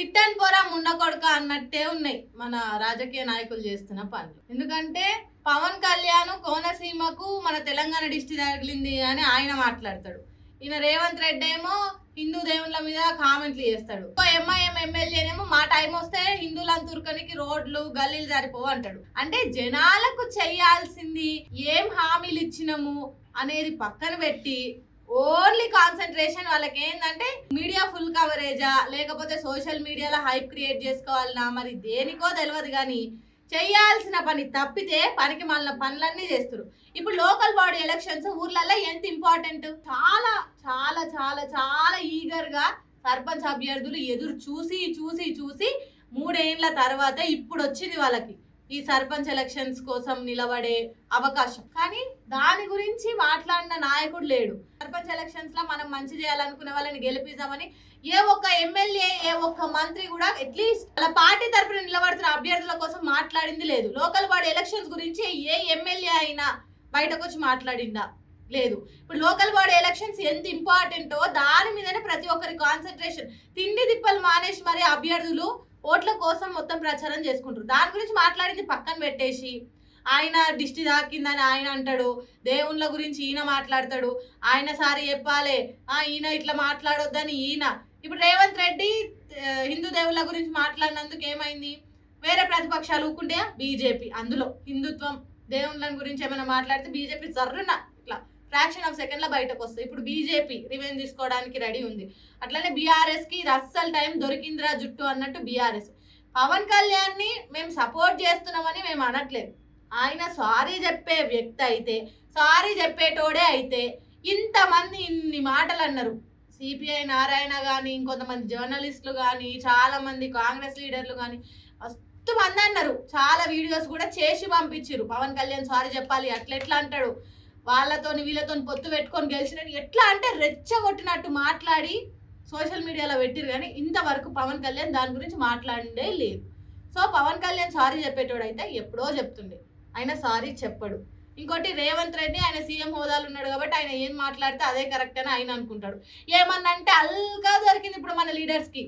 తిట్టని పోరా ముండ కొడుక అన్నట్టే ఉన్నాయి మన రాజకీయ నాయకులు చేస్తున్న పనులు. ఎందుకంటే పవన్ కళ్యాణ్ కోనసీమకు మన తెలంగాణ డిస్టి తగిలింది అని ఆయన మాట్లాడతాడు. ఈయన రేవంత్ రెడ్డి ఏమో హిందూ దేవుళ్ళ మీద కామెంట్లు చేస్తాడు. ఎంఐఎం ఎమ్మెల్యేనేమో మా టైం వస్తే హిందువులను తుర్కనికి రోడ్లు గల్లీలు సరిపోవు అంటాడు. అంటే జనాలకు చెయ్యాల్సింది ఏం హామీలు ఇచ్చినాము అనేది పక్కన పెట్టి ఓన్లీ కాన్సన్ట్రేషన్ వాళ్ళకి ఏంటంటే మీడియా ఫుల్ కవరేజా లేకపోతే సోషల్ మీడియాలో హైప్ క్రియేట్ చేసుకోవాలన్నా మరి దేనికో తెలియదు కానీ చేయాల్సిన పని తప్పితే పనికి మాలిన పనులన్నీ చేస్తారు. ఇప్పుడు లోకల్ బాడీ ఎలక్షన్స్ ఊర్లలో ఎంత ఇంపార్టెంట్, చాలా చాలా చాలా చాలా ఈగర్ గా సర్పంచ్ అభ్యర్థులు ఎదురు చూసి చూసి చూసి 3 ఏళ్ల తర్వాత ఇప్పుడు వచ్చింది వాళ్ళకి ఈ సర్పంచ్ ఎలక్షన్స్ కోసం నిలబడే అవకాశం. కానీ దాని గురించి మాట్లాడిన నాయకుడు లేడు. సర్పంచ్ ఎలక్షన్స్ లో మనం మంచి చేయాలనుకునే వాళ్ళని గెలిపిద్దామని ఏ ఒక్క ఎమ్మెల్యే ఏ ఒక్క మంత్రి కూడా అట్లీస్ట్ వాళ్ళ పార్టీ తరపున నిలబడుతున్న అభ్యర్థుల కోసం మాట్లాడింది లేదు. లోకల్ బాడీ ఎలక్షన్స్ గురించి ఏ ఎమ్మెల్యే అయినా బయటకు వచ్చి మాట్లాడిందా? లేదు. ఇప్పుడు లోకల్ బాడీ ఎలక్షన్స్ ఎంత ఇంపార్టెంటో దాని మీదనే ప్రతి ఒక్కరి కాన్సన్ట్రేషన్. తిండి తిప్పలు మానేసి మరి అభ్యర్థులు ఓట్ల కోసం మొత్తం ప్రచారం చేసుకుంటారు. దాని గురించి మాట్లాడింది పక్కన పెట్టేసి ఆయన దిష్టి తాకిందని ఆయన అంటాడు, దేవుళ్ళ గురించి ఈయన మాట్లాడతాడు, ఆయన సారి చెప్పాలి ఈయన ఇట్లా మాట్లాడొద్దని ఈయన. ఇప్పుడు రేవంత్ రెడ్డి హిందూ దేవుళ్ళ గురించి మాట్లాడినందుకు ఏమైంది? వేరే ప్రతిపక్షాలు ఊకుంటే బీజేపీ అందులో హిందుత్వం దేవుళ్ళ గురించి ఏమైనా మాట్లాడితే బీజేపీ జర్రున ఇట్లా ఫ్రాక్షన్ ఆఫ్ సెకండ్ లో బయటకు వస్తుంది. ఇప్పుడు బీజేపీ రివెంజ్ తీసుకోవడానికి రెడీ ఉంది. అట్లనే బీఆర్ఎస్ కి అస్సలు టైం దొరికిందిరా జుట్టు అన్నట్టు బీఆర్ఎస్. పవన్ కళ్యాణ్ ని మేము సపోర్ట్ చేస్తున్నామని మేము అనట్లేదు. ఆయన సారీ చెప్పే వ్యక్తి అయితే, సారీ చెప్పేటోడే అయితే ఇంతమంది ఇన్ని మాటలు అన్నారు. సిపిఐ నారాయణ కానీ ఇంకొంతమంది జర్నలిస్టులు కానీ చాలా మంది కాంగ్రెస్ లీడర్లు కానీ మస్తు మంది అన్నారు. చాలా వీడియోస్ కూడా చేసి పంపించారు. పవన్ కళ్యాణ్ సారీ చెప్పాలి, అట్లెట్లా అంటాడు, వాళ్ళతో వీళ్ళతో పొత్తు పెట్టుకొని గెలిచినట్టు ఎట్లా అంటే రెచ్చగొట్టినట్టు మాట్లాడి సోషల్ మీడియాలో పెట్టిరు. కానీ ఇంతవరకు పవన్ కళ్యాణ్ దాని గురించి మాట్లాడే లేదు. సో పవన్ కళ్యాణ్ సారీ చెప్పేటోడు అయితే ఎప్పుడో చెప్తుండే, ఆయన సారీ చెప్పడు. ఇంకోటి రేవంత్ రెడ్డి ఆయన సీఎం హోదాలు ఉన్నాడు కాబట్టి ఆయన ఏం మాట్లాడితే అదే కరెక్ట్ అని ఆయన అనుకుంటాడు. ఏమన్నా అంటే అల్గా దొరికింది ఇప్పుడు మన లీడర్స్కి.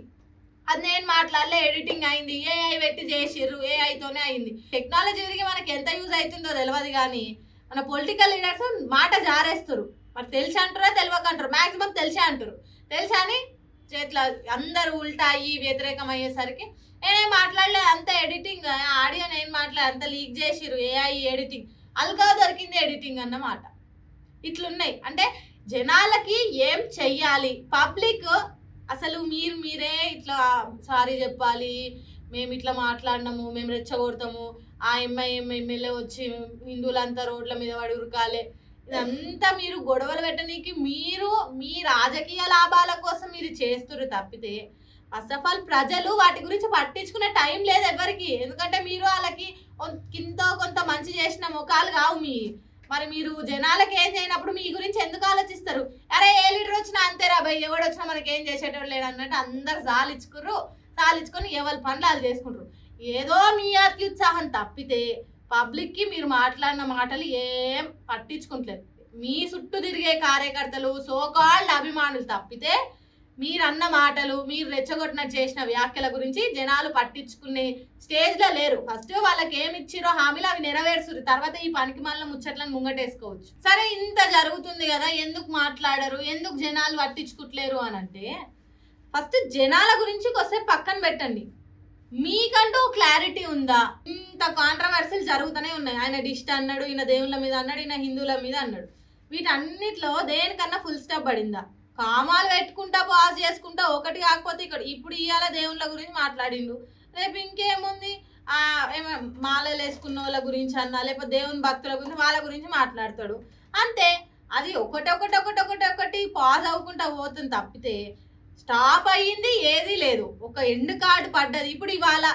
అది నేను మాట్లాడలే, ఎడిటింగ్ అయింది, ఏఐ పెట్టి చేసిర్రు, ఏఐతోనే అయింది. టెక్నాలజీ తిరిగి మనకి ఎంత యూజ్ అవుతుందో తెలియదు కానీ మన పొలిటికల్ లీడర్స్ మాట జారేస్తారు. మరి తెలిసి అంటారా తెలియకంటారు, మ్యాక్సిమం తెలిసే అంటారు. తెలిసి అని చేతిలో అందరు ఉల్టా అయ్యి వ్యతిరేకం అయ్యేసరికి నేనేం మాట్లాడలే, అంత ఎడిటింగ్, ఆడియో నేను మాట్లాడే అంత లీక్ చేసిర్రు, ఏఐ ఎడిటింగ్, అల్గా దొరికింది ఎడిటింగ్ అన్నమాట. ఇట్లున్నాయి. అంటే జనాలకి ఏం చెయ్యాలి, పబ్లిక్ అసలు మీరే ఇట్లా సారీ చెప్పాలి, మేము ఇట్లా మాట్లాడినాము, మేము రెచ్చగొడతాము, ఆ ఎమ్మెల్యే వచ్చి హిందువులంతా రోడ్ల మీద పడి ఉరకాలి, ఇదంతా మీరు గొడవలు పెట్టడానికి మీరు మీ రాజకీయ లాభాల కోసం మీరు చేస్తున్నారు తప్పితే ఫస్ట్ ఆఫ్ ఆల్ ప్రజలు వాటి గురించి పట్టించుకునే టైం లేదు ఎవరికి. ఎందుకంటే మీరు వాళ్ళకి కొంత మంచి చేసిన ముఖాలు కావు మీ. మరి మీరు జనాలకి ఏం చేయనప్పుడు మీ గురించి ఎందుకు ఆలోచిస్తారు? అరే ఏ లీడర్ వచ్చినా అంతేరా భయ్, ఎవడు వచ్చినా మనకి ఏం చేసేటోడు లేడు అన్నట్టు అందరు సాలించుకొని ఎవరి పనులు వాళ్ళు చేసుకుంటారు. ఏదో మీ అత్యుత్సాహం తప్పితే పబ్లిక్కి మీరు మాట్లాడిన మాటలు ఏం పట్టించుకుంటలేదు. మీ చుట్టూ తిరిగే కార్యకర్తలు సోకాల్డ్ అభిమానులు తప్పితే మీరన్న మాటలు, మీరు రెచ్చగొట్టినట్టు చేసిన వ్యాఖ్యల గురించి జనాలు పట్టించుకునే స్టేజ్లో లేరు. ఫస్ట్ వాళ్ళకి ఏమి ఇచ్చిరో హామీలు అవి నెరవేర్చురు, తర్వాత ఈ పనికి మళ్ళీ ముచ్చట్లను ముంగటేసుకోవచ్చు. సరే ఇంత జరుగుతుంది కదా, ఎందుకు మాట్లాడరు, ఎందుకు జనాలు పట్టించుకుంటలేరు అని అంటే ఫస్ట్ జనాల గురించి కొద్దిసేపు పక్కన పెట్టండి. మీకంటూ క్లారిటీ ఉందా? ఇంత కాంట్రవర్సీలు జరుగుతూనే ఉన్నాయి. ఆయన డిస్ట్ అన్నాడు, ఈయన దేవుళ్ళ మీద అన్నాడు, ఈయన హిందువుల మీద అన్నాడు. వీటన్నిటిలో దేనికన్నా ఫుల్ స్టాప్ పడిందా? కామాలు పెట్టుకుంటా పాజ్ చేసుకుంటా ఒకటి కాకపోతే ఇప్పుడు ఇవాళ దేవుళ్ళ గురించి మాట్లాడిండు, రేపు ఇంకేముంది మాలలు వేసుకున్న వాళ్ళ గురించి అన్నా లేకపోతే దేవుని భక్తుల గురించి వాళ్ళ గురించి మాట్లాడతాడు అంతే. అది ఒకటి పాజ్ అవ్వకుండా పోతుంది తప్పితే స్టాప్ అయ్యింది ఏదీ లేదు. ఒక ఎండ్ కార్డు పడ్డది. ఇప్పుడు ఇవాళ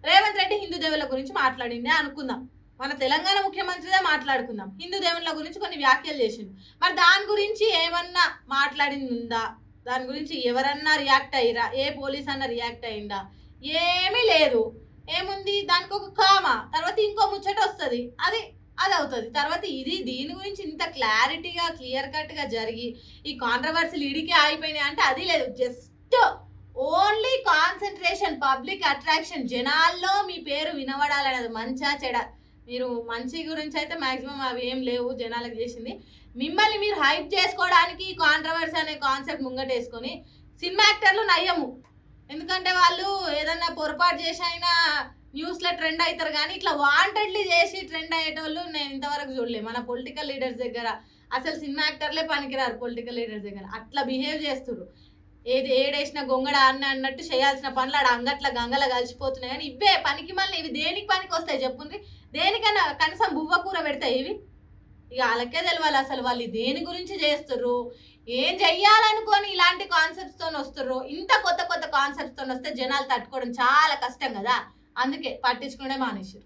రేవంత్ రెడ్డి హిందూ దేవుళ్ళ గురించి మాట్లాడింది అనుకుందాం, మన తెలంగాణ ముఖ్యమంత్రిదే మాట్లాడుకుందాం. హిందూ దేవుళ్ళ గురించి కొన్ని వ్యాఖ్యలు చేసిండు. మరి దాని గురించి ఏమన్నా మాట్లాడింది ఉందా? దాని గురించి ఎవరన్నా రియాక్ట్ అయ్యిరా? ఏ పోలీస్ అన్నా రియాక్ట్ అయ్యిందా? ఏమీ లేదు. ఏముంది దానికి ఒక కామా, తర్వాత ఇంకో ముచ్చట వస్తుంది, అది అవుతుంది. తర్వాత దీని గురించి ఇంత క్లారిటీగా క్లియర్ కట్గా జరిగి ఈ కాంట్రవర్సీలు ఇడికే ఆగిపోయినాయి అంటే అది లేదు. Just only concentration, public attraction, జనాల్లో మీ పేరు వినబడాలనేది. మంచా చెడ, మీరు మంచి గురించి అయితే మాక్సిమం అవి ఏం లేవు జనాలకు చేసింది. మిమ్మల్ని మీరు హైప్ చేసుకోవడానికి కాంట్రవర్సీ అనే కాన్సెప్ట్ ముంగటేసుకొని సినిమా యాక్టర్లు నయ్యము. ఎందుకంటే వాళ్ళు ఏదన్నా పొరపాటు చేసి అయినా న్యూస్లో ట్రెండ్ అవుతారు, కానీ ఇట్లా వాంటెడ్లీ చేసి ట్రెండ్ అయ్యేటోళ్ళు నేను ఇంతవరకు చూడలేదు. మన పొలిటికల్ లీడర్స్ దగ్గర అసలు సినిమా యాక్టర్లే పనికిరారు. పొలిటికల్ లీడర్స్ దగ్గర అట్లా బిహేవ్ చేస్తున్నారు. ఏది ఏడేసిన గొంగడ అన్నట్టు చేయాల్సిన పనులు ఆడ అంగట్ల గంగల కలిసిపోతున్నాయి. కానీ ఇవే పనికి మళ్ళీ ఇవి దేనికి పనికి వస్తాయి చెప్పుండ్రి? దేనికన్నా కనీసం బువ్వ కూర పెడతాయి ఇవి? ఇక వాళ్ళకే తెలియాలి అసలు వాళ్ళు దేని గురించి చేస్తుర్రు, ఏం చెయ్యాలనుకొని ఇలాంటి కాన్సెప్ట్స్ తో వస్తుర్రు. ఇంత కొత్త కొత్త కాన్సెప్ట్స్ తో వస్తే జనాలు తట్టుకోవడం చాలా కష్టం కదా, అందుకే పట్టించుకునే మానేసారు.